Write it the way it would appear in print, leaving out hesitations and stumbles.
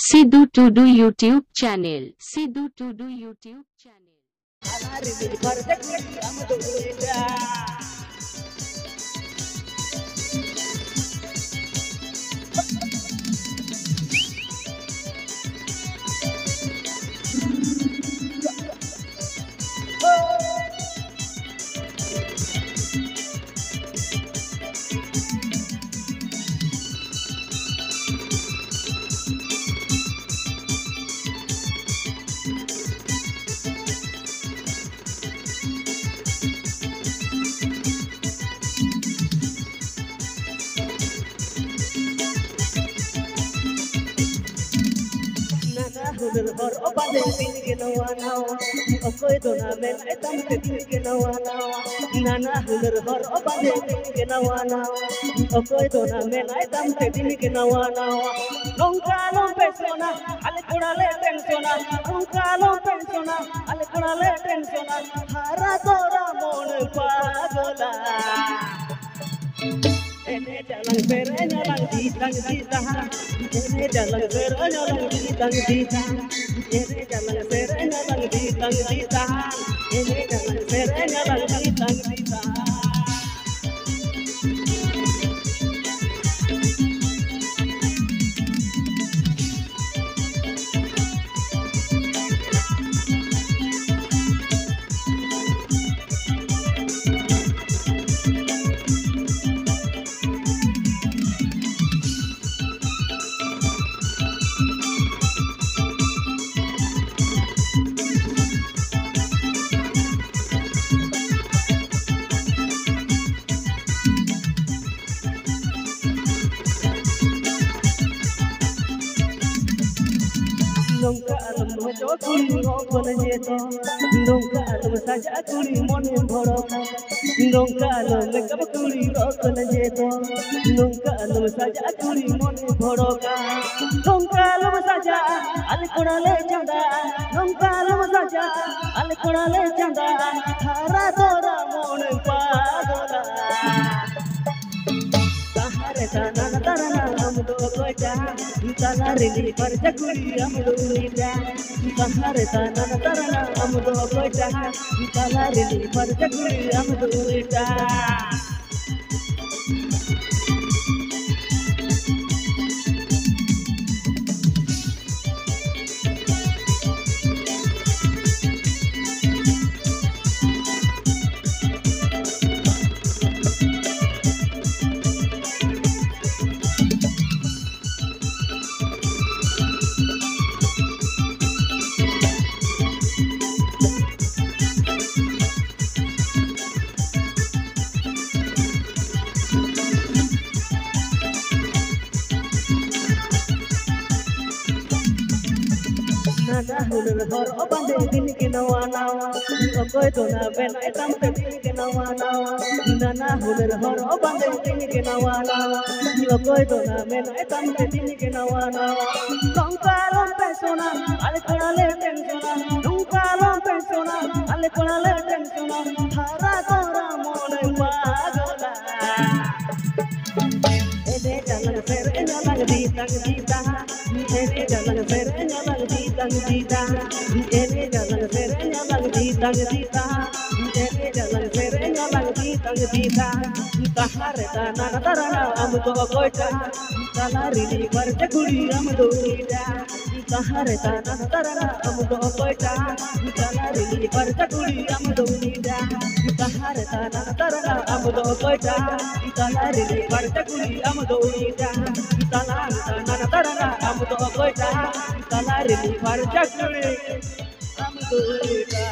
Sidhu Tudu YouTube channel. Sidhu Tudu YouTube channel. Hor obade ke nawa nawa okoi dona men etam ke nawa nawa nana hunur hor obade ke nawa nawa okoi dona men etam ke nawa nawa nongka long persona ale kurale tensiona nongka long persona ale kurale tensiona hara tora mon pagola ene jalan perenya lang ditang ene jalan perenya lang ditang ene jalan perenya lang ditang ene jalan perenya lang ditang nongka alam mojo kuli ngokon jeto nongka alam saja kuli mon bhoroka nongka alam makeup kuli ngokon jeto nongka alam saja kuli mon bhoroka nongka alam saja al korale chanda nongka alam saja al korale chanda hara dora mon pagola Tanana tarana amdo koita tana rili parjakuri amdo nida tahare tanana tarana amdo koita tana rili parjakuri amdo nida nana hunur hor obande din ke nawa nawa okoi dona ben etam din ke nawa nawa nana hunur hor obande din ke nawa nawa okoi dona ben etam din ke nawa nawa nongka long persona ale korale tensiona nongka long persona ale korale tensiona hara tora mon pagola ene jalan perenya lang ditang ene jalan perenya lang ditang ene jalan perenya lang ditang ene jalan perenya lang ditang tahare tanana tarana amdo koita tala rili parjakuri amdo nida tahare tanana tarana amdo koita tala rili parjakuri amdo nida tahare tanana tarana amdo koita tala rili parjakuri amdo nida tala tanana tarana amdo koita tala rili parjakuri amdo nida